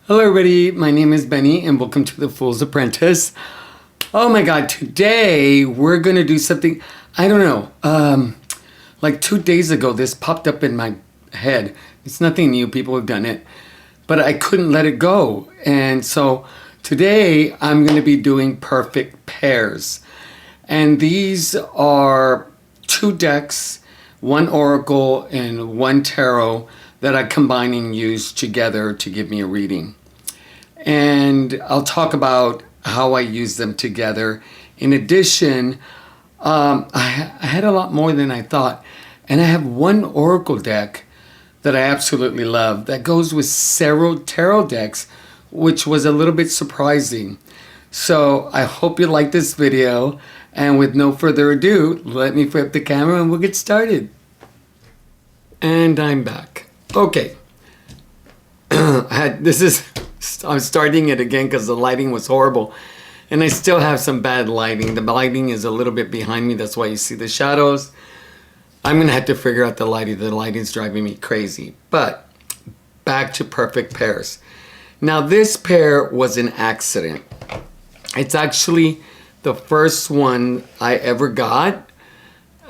Hello everybody, my name is Benny and welcome to the Fool's Apprentice. Oh my god, today we're gonna do something, I don't know, like 2 days ago this popped up in my head. It's nothing new, people have done it, but I couldn't let it go. And so today I'm gonna be doing perfect pairs. And these are 2 decks, 1 oracle and 1 tarot that I combine and use together to give me a reading. And I'll talk about how I use them together. In addition, I had a lot more than I thought. And I have 1 oracle deck that I absolutely love that goes with several tarot decks, which was a little bit surprising. So I hope you like this video. And with no further ado, let me flip the camera and we'll get started. And I'm back. Okay. I'm starting it again because the lighting was horrible. And I still have some bad lighting. The lighting is a little bit behind me. That's why you see the shadows. I'm going to have to figure out the lighting. The lighting's driving me crazy. But back to perfect pairs. Now this pair was an accident. It's actually the first one I ever got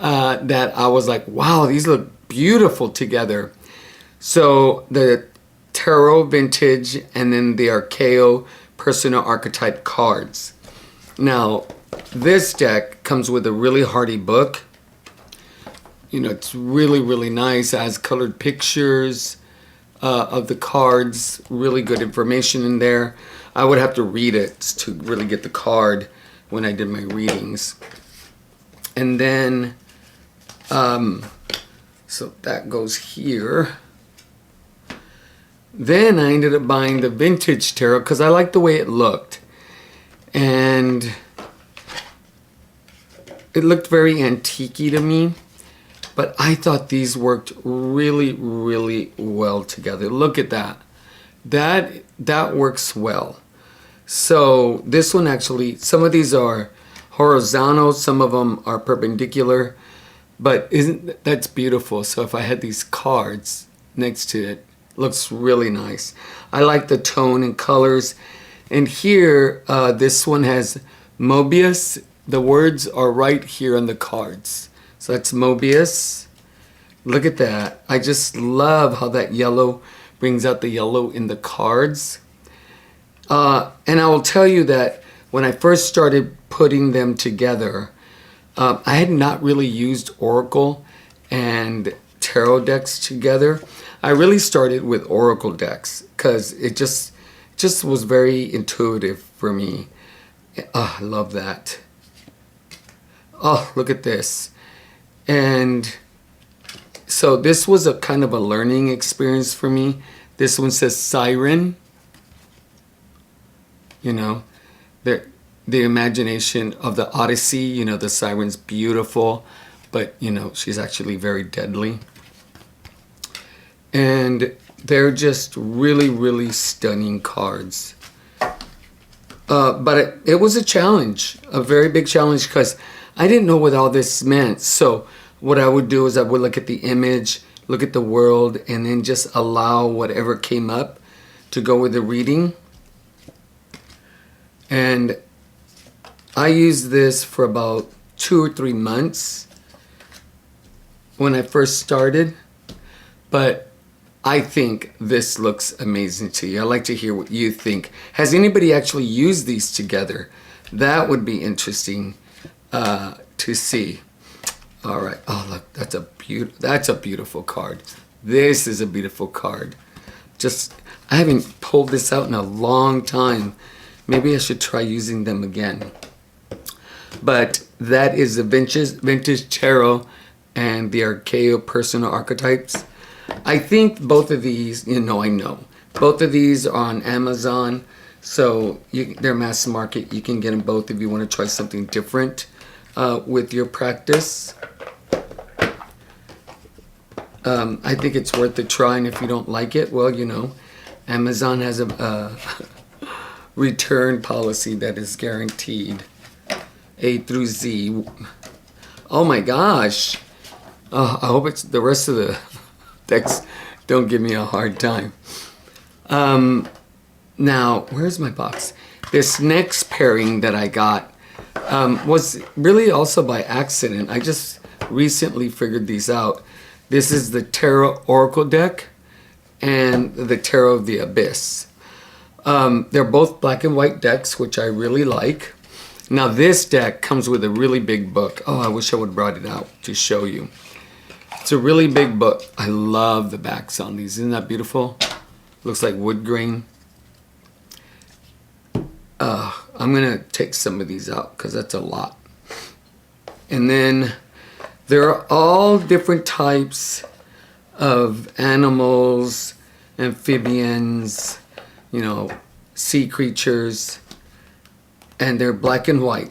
that I was like, wow, these look beautiful together. So the tarot vintage and then the archeo personal archetype cards. Now this deck comes with a really hardy book. You know, it's really nice. It has colored pictures of the cards, really good information in there. I would have to read it to really get the card when I did my readings. And then so that goes here. Then I ended up buying the vintage tarot because I liked the way it looked. And it looked very antique-y to me. But I thought these worked really well together. Look at that. That works well. So this one actually, some of these are horizontal, some of them are perpendicular. But that's beautiful. So if I had these cards next to it, looks really nice. I like the tone and colors. And here, this one has Mobius. The words are right here on the cards. So that's Mobius. Look at that. I just love how that yellow brings out the yellow in the cards. And I will tell you that when I first started putting them together, I had not really used oracle and tarot decks together. I really started with oracle decks because it just was very intuitive for me. Oh, I love that. Oh, look at this. And so this was a kind of a learning experience for me. This one says Siren. You know, the imagination of the Odyssey, you know, the siren's beautiful, but, you know, she's actually very deadly. And they're just really stunning cards. But it was a challenge, a very big challenge, because I didn't know what all this meant. So what I would do is I would look at the image, look at the world, and then just allow whatever came up to go with the reading. And I used this for about 2 or 3 months when I first started. But I think this looks amazing to you. I'd like to hear what you think. Has anybody actually used these together? That would be interesting to see. All right. Oh, look, that's a beautiful card. This is a beautiful card. I haven't pulled this out in a long time. Maybe I should try using them again. But that is the vintage tarot and the archeo personal archetypes. I think both of these, I know. Both of these are on Amazon. So they're mass market. You can get them both if you want to try something different with your practice. I think it's worth a try. And if you don't like it, well, Amazon has a return policy that is guaranteed. A through Z. Oh my gosh. I hope it's the rest of the decks don't give me a hard time. Now, where's my box? This next pairing that I got was really also by accident. I just recently figured these out. This is the Tarot Oracle deck and the Tarot of the Abyss. They're both black and white decks, which I really like. Now this deck comes with a really big book. Oh, I wish I would have brought it out to show you. It's a really big book. I love the backs on these. Isn't that beautiful? Looks like wood grain. I'm going to take some of these out because that's a lot. And then there are all different types of animals, amphibians, you know, sea creatures, and they're black and white.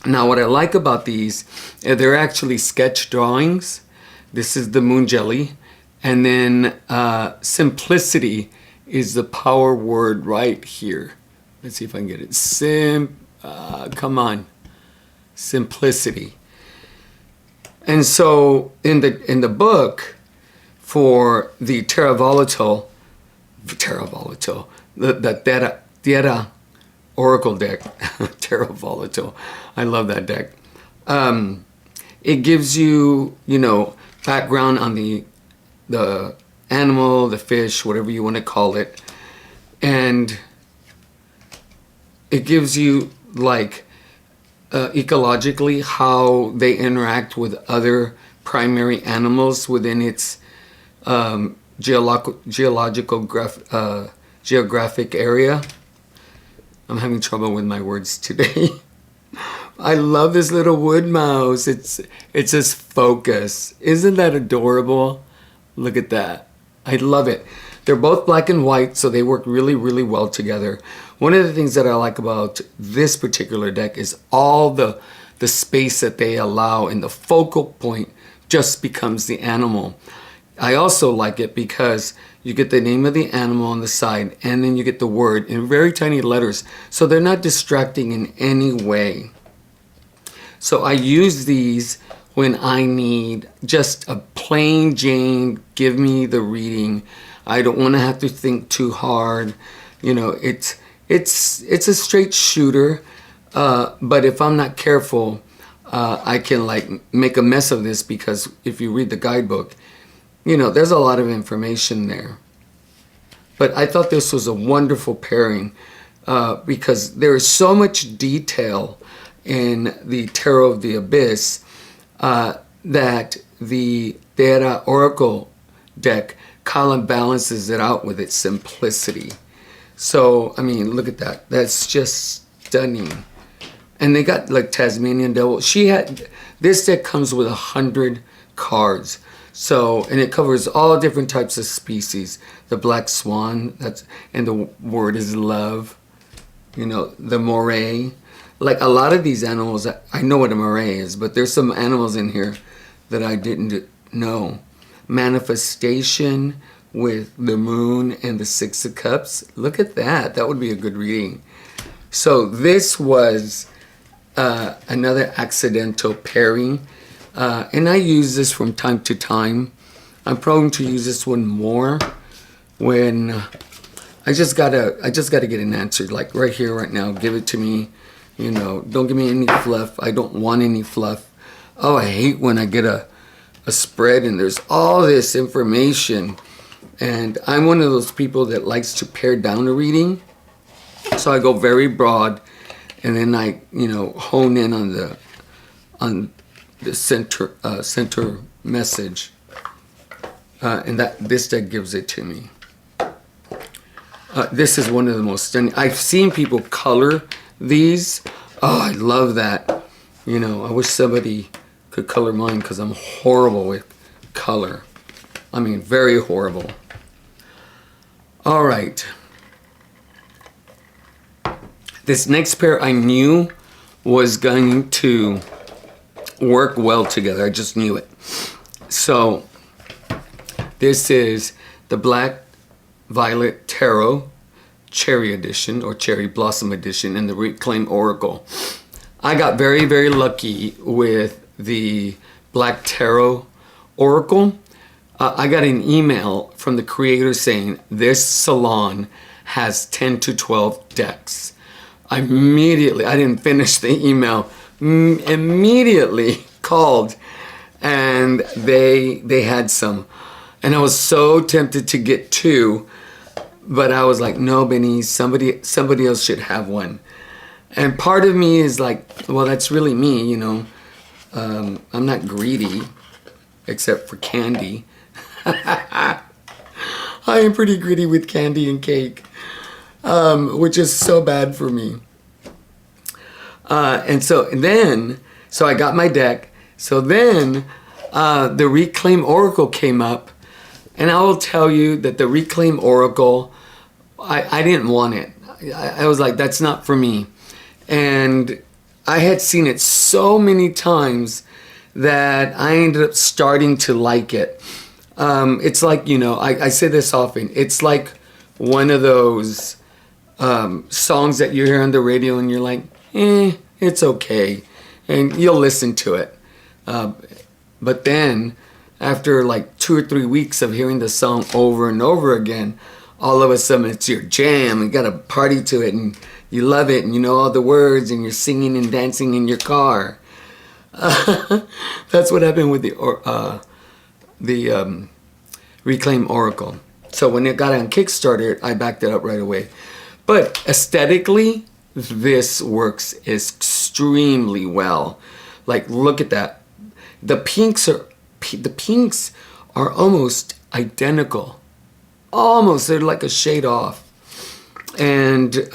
Now what I like about these, they're actually sketch drawings. This is the moon jelly, and then simplicity is the power word right here. Let's see if I can get it. Come on, simplicity. And so in the book for the Terra Volatile, the Theta Oracle deck, Terra Volatile, I love that deck. It gives you, you know, background on the animal, the fish, whatever you want to call it, and it gives you like ecologically how they interact with other primary animals within its geographic area. I'm having trouble with my words today. I love this little wood mouse. It says focus. Isn't that adorable? Look at that. I love it. They're both black and white, so they work really, really well together. One of the things that I like about this particular deck is all the space that they allow, and the focal point just becomes the animal. I also like it because you get the name of the animal on the side, and then you get the word in very tiny letters, so they're not distracting in any way. So I use these when I need just a plain Jane, give me the reading. I don't want to have to think too hard. You know, it's a straight shooter, but if I'm not careful, I can like make a mess of this, because if you read the guidebook, you know, there's a lot of information there. But I thought this was a wonderful pairing because there is so much detail in the Tarot of the Abyss that the Theta Oracle deck kind of balances it out with its simplicity. So, I mean, look at that. That's just stunning. And they got like Tasmanian Devil. This deck comes with 100 cards. So, and it covers all different types of species. The black swan, and the word is love. You know, the moray. Like a lot of these animals, I know what a moray is, but there's some animals in here that I didn't know. Manifestation with the moon and the Six of Cups. Look at that. That would be a good reading. So this was another accidental pairing. And I use this from time to time. I'm prone to use this one more when I just gotta get an answer, like right here, right now. Give it to me. You know, don't give me any fluff. I don't want any fluff. Oh, I hate when I get a spread and there's all this information. And I'm one of those people that likes to pare down a reading. So I go very broad, and then I, you know, hone in on the center message. And this deck gives it to me. This is one of the most stunning. I've seen people color these. Oh, I love that. You know, I wish somebody could color mine because I'm horrible with color. I mean, very horrible. All right. This next pair I knew was going to work well together. I just knew it. So this is the Black Violet Tarot Cherry Edition, or Cherry Blossom Edition, and the Reclaim Oracle. I got very, very lucky with the Black Tarot Oracle. I got an email from the creator saying this salon has 10 to 12 decks. I didn't finish the email, immediately called, and they had some. And I was so tempted to get 2, but I was like, no, Benny, somebody else should have one. And part of me is like, well, that's really me, you know. I'm not greedy, except for candy. I am pretty greedy with candy and cake, which is so bad for me. So I got my deck. So then the Reclaim Oracle came up, and I will tell you that the Reclaim Oracle, I didn't want it. I was like, that's not for me. And I had seen it so many times that I ended up starting to like it. It's like, you know, I say this often, it's like one of those songs that you hear on the radio and you're like, it's okay. And you'll listen to it. But then after like 2 or 3 weeks of hearing the song over and over again, all of a sudden it's your jam. You got to party to it and you love it and you know all the words and you're singing and dancing in your car. That's what happened with the Reclaim Oracle. So when it got on Kickstarter, I backed it up right away. But aesthetically, this works extremely well. Like, look at that. The pinks are almost identical. Almost, they're like a shade off. And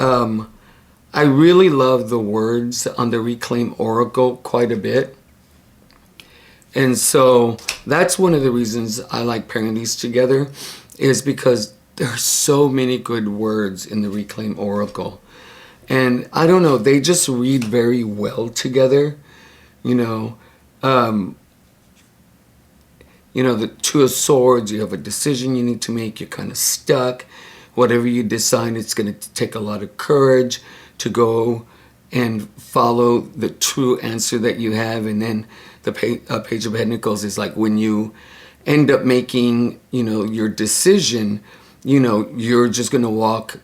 I really love the words on the Reclaim Oracle quite a bit. And so that's one of the reasons I like pairing these together, is because there are so many good words in the Reclaim Oracle. And I don't know, they just read very well together. You know, the Two of Swords, you have a decision you need to make, you're kind of stuck. Whatever you decide, it's going to take a lot of courage to go and follow the true answer that you have. And then the Page of Pentacles is like when you end up making, your decision, you're just going to walk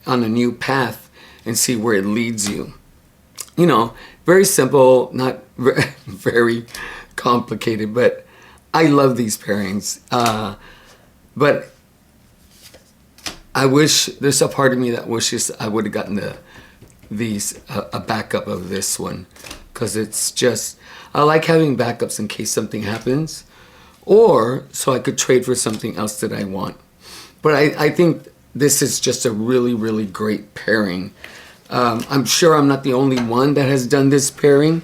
on a new path and see where it leads you. Very simple, not very complicated, but I love these pairings. But I wish, there's a part of me that wishes I would have gotten a backup of this one, because it's just, I like having backups in case something happens, or so I could trade for something else that I want. But I think this is just a really, really great pairing. I'm sure I'm not the only one that has done this pairing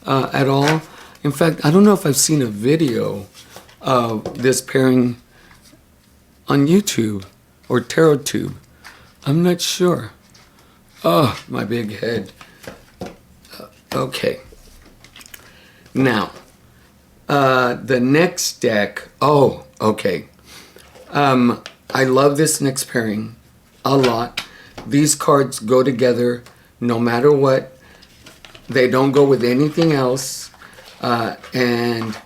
at all. In fact, I don't know if I've seen a video of this pairing on YouTube or TarotTube. I'm not sure. Oh, my big head. Okay. Now, the next deck. Oh, okay. I love this next pairing a lot. These cards go together no matter what. They don't go with anything else. And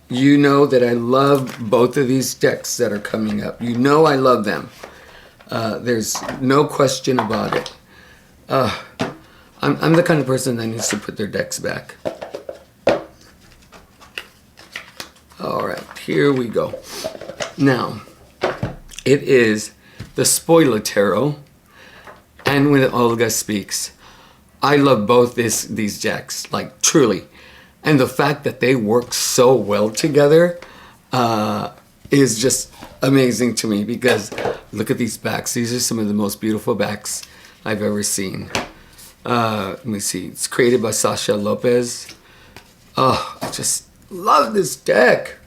you know that I love both of these decks that are coming up. You know I love them. There's no question about it. I'm the kind of person that needs to put their decks back. All right, here we go. Now, it is the Spoiler Tarot and When Olga Speaks. I love both these decks, like truly. And the fact that they work so well together is just amazing to me, because look at these backs. These are some of the most beautiful backs I've ever seen. Let me see. It's created by Sasha Lopez. Oh, I just love this deck.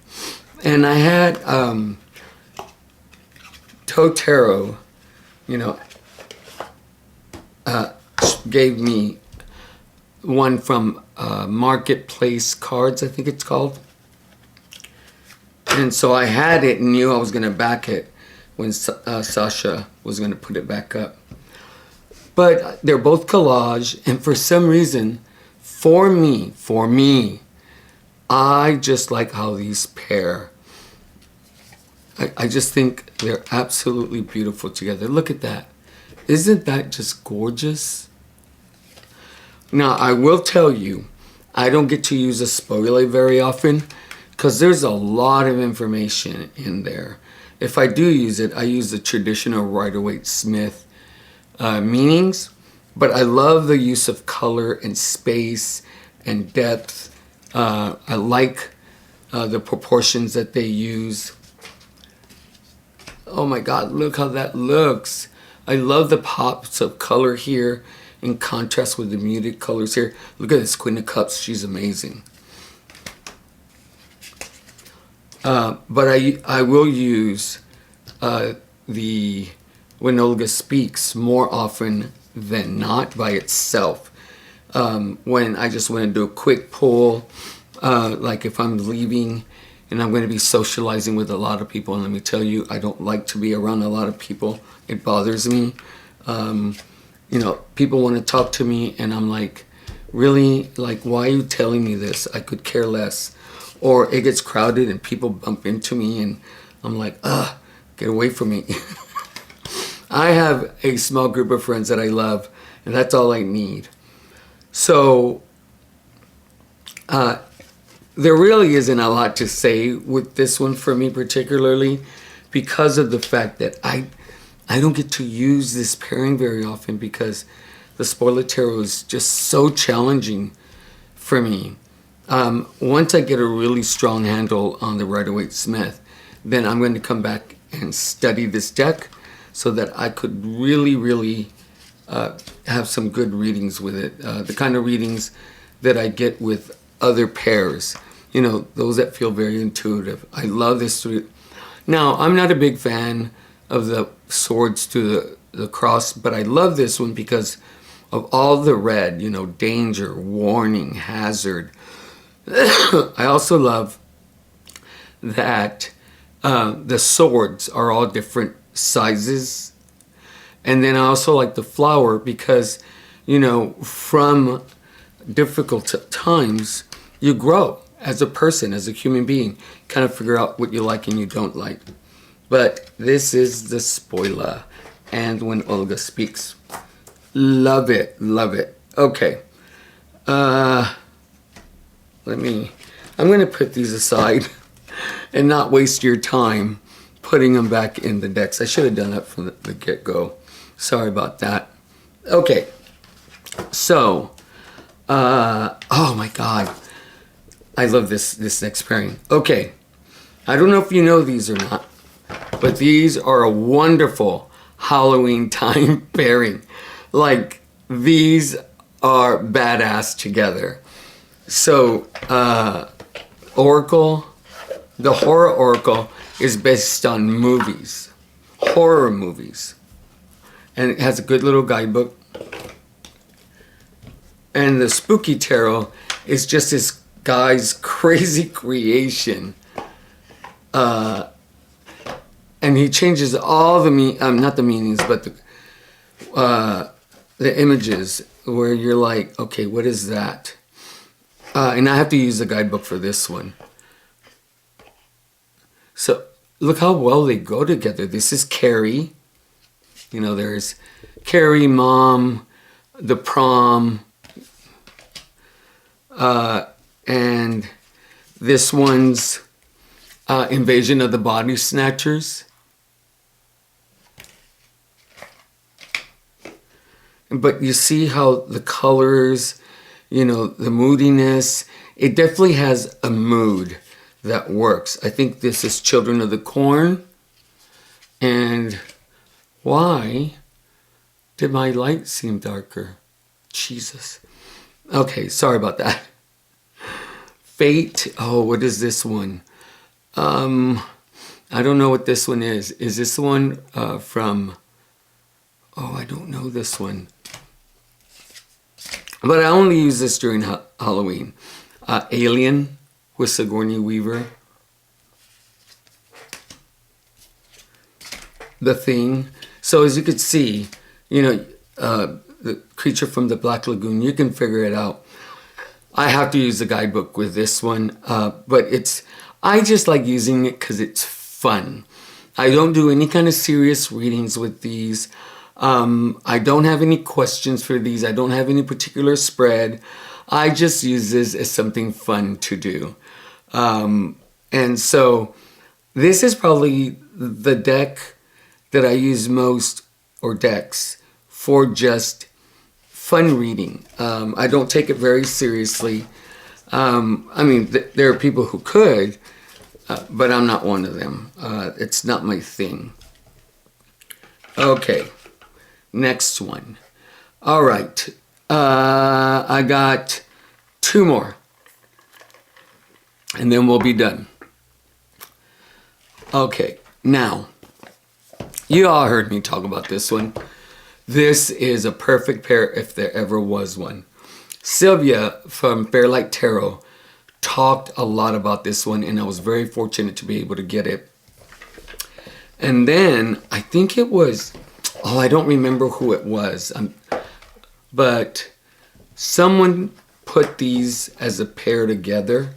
And I had Totaro, gave me one from Marketplace Cards, I think it's called. And so I had it and knew I was going to back it when Sasha was going to put it back up. But they're both collage, and for some reason, for me, I just like how these pair. I just think they're absolutely beautiful together. Look at that. Isn't that just gorgeous? Now, I will tell you, I don't get to use a spoiler very often because there's a lot of information in there. If I do use it, I use the traditional Rider-Waite-Smith meanings, but I love the use of color and space and depth. I like the proportions that they use. Oh my God, look how that looks. I love the pops of color here in contrast with the muted colors here. Look at this Queen of Cups, she's amazing. But I will use the When Olga Speaks more often than not by itself. When I just want to do a quick pull, like if I'm leaving and I'm going to be socializing with a lot of people, and let me tell you, I don't like to be around a lot of people. It bothers me. You know, people want to talk to me and I'm like, really? Like, why are you telling me this? I could care less. Or it gets crowded and people bump into me and I'm like, ugh, get away from me. I have a small group of friends that I love, and that's all I need. So there really isn't a lot to say with this one for me particularly, because of the fact that I don't get to use this pairing very often because the spoiler tarot is just so challenging for me. Once I get a really strong handle on the Rider-Waite-Smith, then I'm going to come back and study this deck so that I could really have some good readings with it. The kind of readings that I get with other pairs. You know, those that feel very intuitive. I love this. Now, I'm not a big fan of the swords to the cross, but I love this one because of all the red, you know, danger, warning, hazard. I also love that the swords are all different sizes. And then I also like the flower because, you know, from difficult times, you grow as a person, as a human being, kind of figure out what you like and you don't like. But this is the spoiler, and When Olga Speaks. Love it, love it. Okay. I'm going to put these aside and not waste your time putting them back in the decks. I should have done that from the get-go. Sorry about that. Okay. So, oh my God. I love this next pairing. Okay. I don't know if you know these or not, but these are a wonderful Halloween time pairing. Like, these are badass together. So, Oracle, the Horror Oracle is based on movies, horror movies. And it has a good little guidebook. And the Spooky Tarot is just this guy's crazy creation. And he changes all the not the meanings, but the images where you're like, okay, what is that? And I have to use the guidebook for this one. So look how well they go together. This is Carrie. You know, there's Carrie, Mom, the Prom, and this one's Invasion of the Body Snatchers. But you see how the colors, you know, the moodiness, it definitely has a mood that works. I think this is Children of the Corn. And why did my light seem darker? Jesus. Okay, sorry about that. Fate. Oh, what is this one? I don't know what this one is. Is this the one from... Oh, I don't know this one. But I only use this during Halloween. Alien with Sigourney Weaver. The Thing. So as you can see, you know, the Creature from the Black Lagoon, you can figure it out. I have to use the guidebook with this one, but I just like using it because it's fun. I don't do any kind of serious readings with these. I don't have any questions for these. I don't have any particular spread. I just use this as something fun to do. And so this is probably the deck that I use most, or decks, for just fun reading. I don't take it very seriously. I mean, there are people who could, but I'm not one of them. It's not my thing. Okay, next one. All right, I got 2 more, and then we'll be done. Okay, now, you all heard me talk about this one. This is a perfect pair if there ever was one. Sylvia from Fairlight Tarot talked a lot about this one, and I was very fortunate to be able to get it. And then I think it was, I don't remember who it was, but someone put these as a pair together,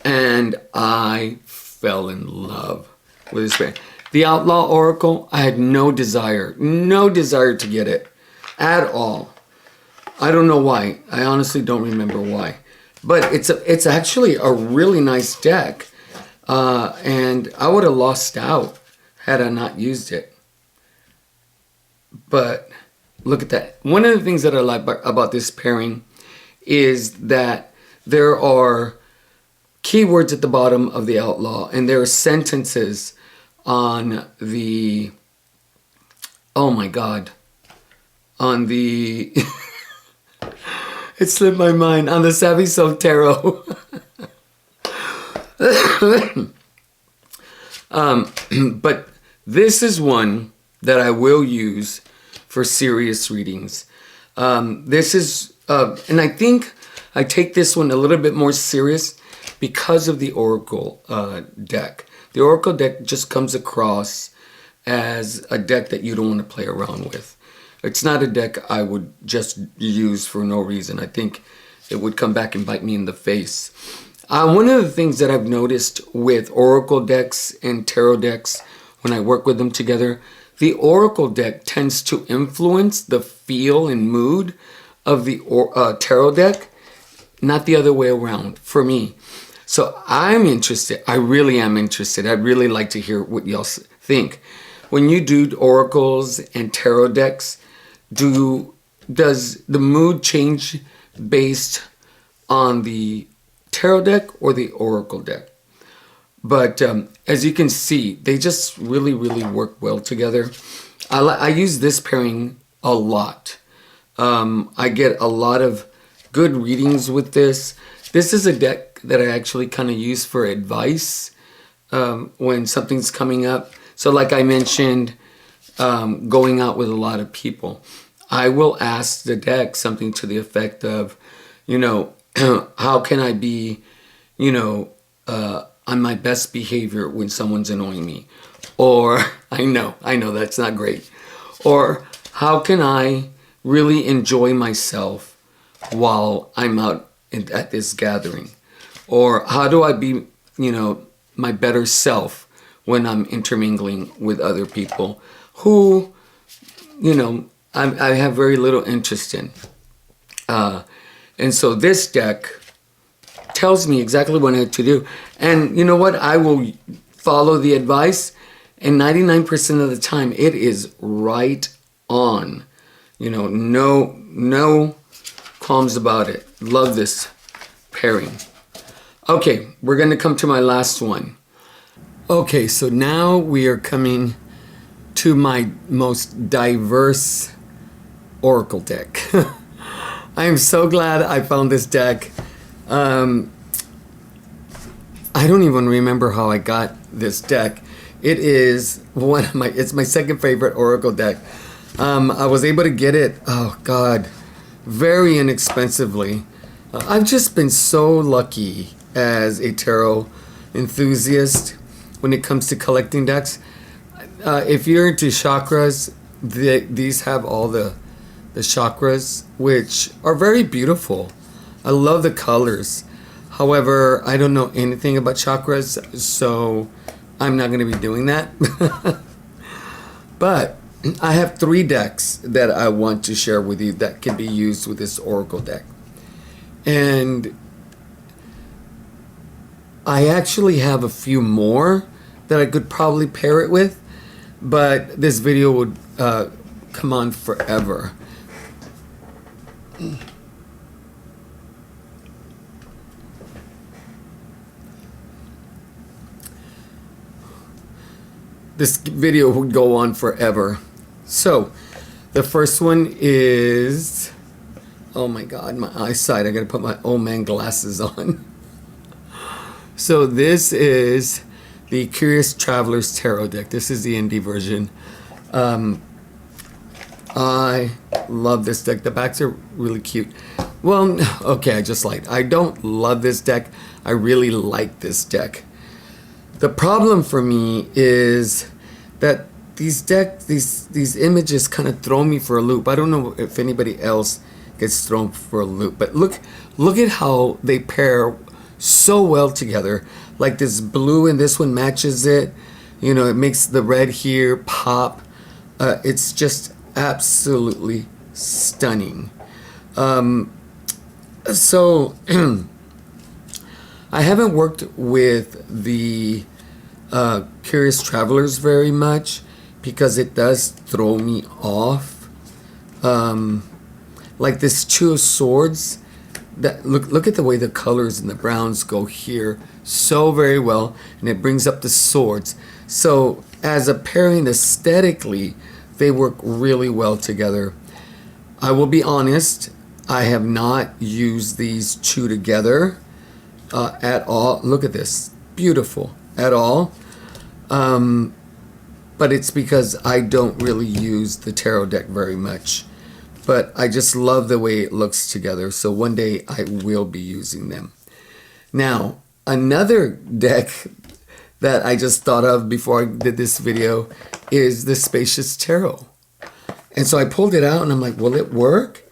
and I fell in love with this pair. The Outlaw Oracle, I had no desire to get it at all. I don't know why. I honestly don't remember why. But it's actually a really nice deck. And I would have lost out had I not used it. But look at that. One of the things that I like about this pairing is that there are keywords at the bottom of the Outlaw, and there are sentences on the, oh my God, on the, it slipped my mind, on the Savvy Soul Tarot. But this is one that I will use for serious readings. This is, and I think I take this one a little bit more serious because of the Oracle deck. The Oracle deck just comes across as a deck that you don't want to play around with. It's not a deck I would just use for no reason. I think it would come back and bite me in the face. One of the things that I've noticed with Oracle decks and Tarot decks, when I work with them together, the Oracle deck tends to influence the feel and mood of the Tarot deck, not the other way around for me. So I'm interested. I really am interested. I'd really like to hear what y'all think. When you do oracles and tarot decks, does the mood change based on the tarot deck or the oracle deck? But as you can see, they just really, really work well together. I use this pairing a lot. I get a lot of good readings with this. This is a deck that I actually kind of use for advice when something's coming up. So like I mentioned, going out with a lot of people, I will ask the deck something to the effect of, how can I be, on my best behavior when someone's annoying me? Or, I know that's not great. Or, how can I really enjoy myself while I'm out at this gathering? Or how do I be, my better self when I'm intermingling with other people who, I have very little interest in. And so this deck tells me exactly what I have to do. And you know what? I will follow the advice, and 99% of the time it is right on. No qualms about it. Love this pairing. Okay, we're going to come to my last one. Okay, so now we are coming to my most diverse oracle deck. I am so glad I found this deck. I don't even remember how I got this deck. It is it's my second favorite oracle deck. I was able to get it, very inexpensively. I've just been so lucky as a tarot enthusiast when it comes to collecting decks. If you're into chakras, these have all the chakras, which are very beautiful. I love the colors. However, I don't know anything about chakras, so I'm not going to be doing that. But I have 3 decks that I want to share with you that can be used with this Oracle deck. And I actually have a few more that I could probably pair it with, but this video would come on forever. This video would go on forever. So, the first one is, oh my God, my eyesight. I gotta put my old man glasses on. So this is the Curious Traveler's Tarot deck. This is the indie version. I love this deck. The backs are really cute. Well, okay, I just lied. I don't love this deck. I really like this deck. The problem for me is that these images kind of throw me for a loop. I don't know if anybody else gets thrown for a loop, but look at how they pair so well together. Like this blue and this one matches it. You know, it makes the red here pop. It's just absolutely stunning. So I haven't worked with the Curious Travelers very much because it does throw me off. Like this Two of Swords, that look at the way the colors and the browns go here so very well, and it brings up the swords. So as a pairing aesthetically, they work really well together. I will be honest, I have not used these two together at all. Look at this, beautiful, at all. But it's because I don't really use the tarot deck very much. But I just love the way it looks together. So one day I will be using them. Now, another deck that I just thought of before I did this video is the Spacious Tarot. And so I pulled it out and I'm like, will it work?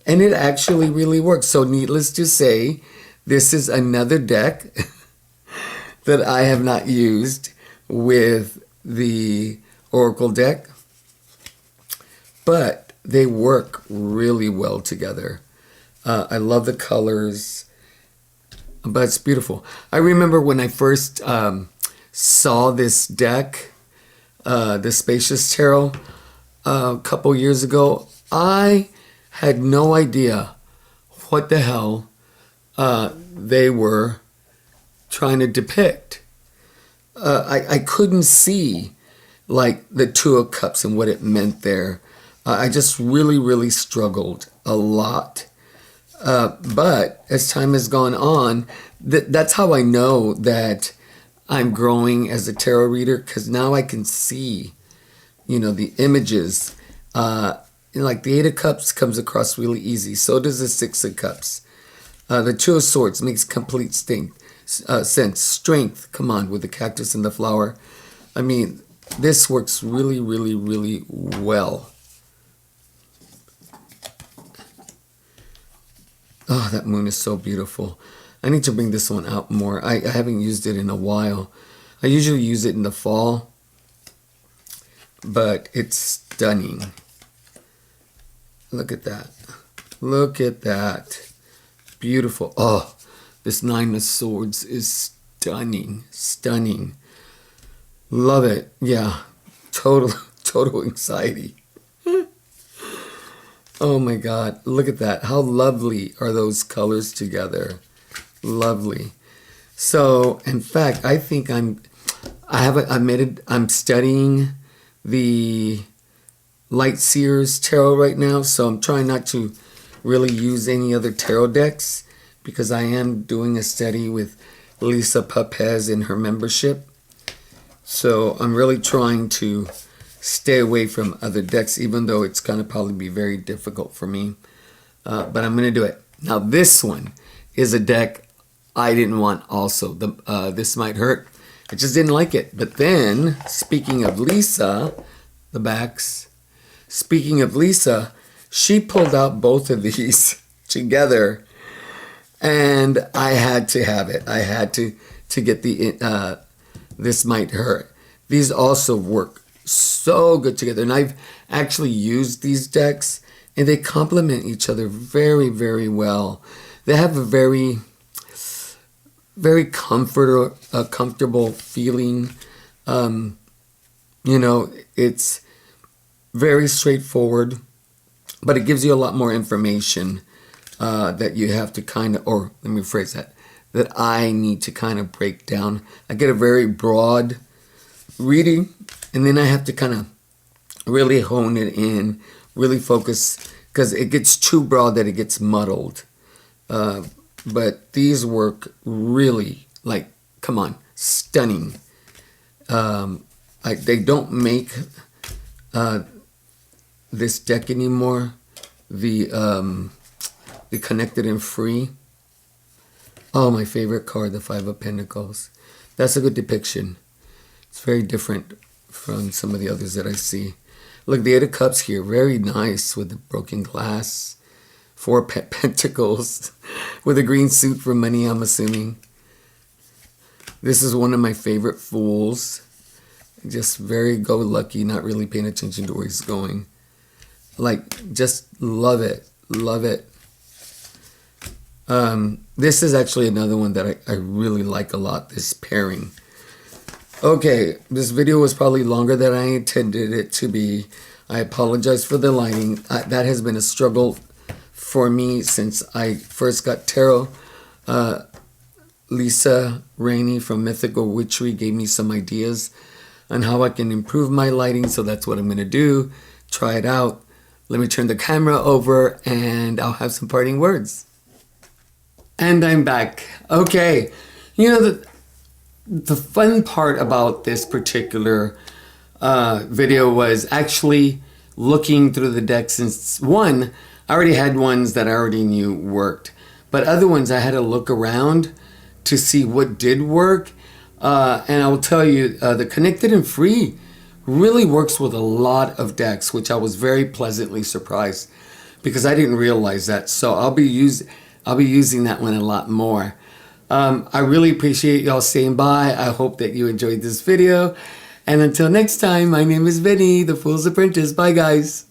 And it actually really works. So needless to say, this is another deck that I have not used with the Oracle deck. But they work really well together. I love the colors, but it's beautiful. I remember when I first saw this deck, the Spacious Tarot, a couple years ago, I had no idea what the hell they were trying to depict. I couldn't see like the Two of Cups and what it meant there. I just really struggled a lot. But as time has gone on, that's how I know that I'm growing as a tarot reader, because now I can see, you know, the images. Like the Eight of Cups comes across really easy. So does the Six of Cups. The Two of Swords makes complete sense. Strength, come on, with the cactus and the flower. I mean, this works really well. Oh, that moon is so beautiful. I need to bring this one out more. I haven't used it in a while. I usually use it in the fall, but it's stunning. Look at that. Look at that. Beautiful. Oh, this Nine of Swords is stunning. Stunning. Love it. Yeah. Total anxiety. Oh my God, look at that. How lovely are those colors together. Lovely. So, in fact, I think I'm studying the Light Seers Tarot right now, so I'm trying not to really use any other tarot decks because I am doing a study with Lisa Papez in her membership. So, I'm really trying to stay away from other decks, even though it's going to probably be very difficult for me. But I'm going to do it. Now, this one is a deck I didn't want also. This Might Hurt. I just didn't like it. But then, speaking of Lisa, the backs, speaking of Lisa, she pulled out both of these together. And I had to have it. I had to get the This Might Hurt. These also work so good together. And I've actually used these decks, and they complement each other very, very well. They have a very, very comfortable feeling. It's very straightforward, but it gives you a lot more information that you have to kind of, or let me phrase that I need to kind of break down. I get a very broad reading, and then I have to kind of really hone it in, really focus, because it gets too broad that it gets muddled. But these work really, like, come on, stunning. They don't make this deck anymore. The Connected and Free. Oh, my favorite card, the Five of Pentacles. That's a good depiction. It's very different from some of the others that I see. Look, the Eight of Cups here, very nice with the broken glass. Four Pentacles with a green suit for money, I'm assuming. This is one of my favorite Fools. Just very go-lucky, not really paying attention to where he's going. Like, just love it. Love it. This is actually another one that I really like a lot, this pairing. Okay, this video was probably longer than I intended it to be. I apologize for the lighting. That has been a struggle for me since I first got tarot. Lisa Rainey from Mythical Witchery gave me some ideas on how I can improve my lighting, so that's what I'm going to do. Try it out. Let me turn the camera over and I'll have some parting words. And I'm back. Okay, the fun part about this particular video was actually looking through the deck, since one, I already had ones that I already knew worked, but other ones I had to look around to see what did work. And I will tell you, the Connected and Free really works with a lot of decks, which I was very pleasantly surprised because I didn't realize that. So I'll be using that one a lot more. I really appreciate y'all staying by. I hope that you enjoyed this video. And until next time, my name is Vinny, the Fool's Apprentice. Bye, guys.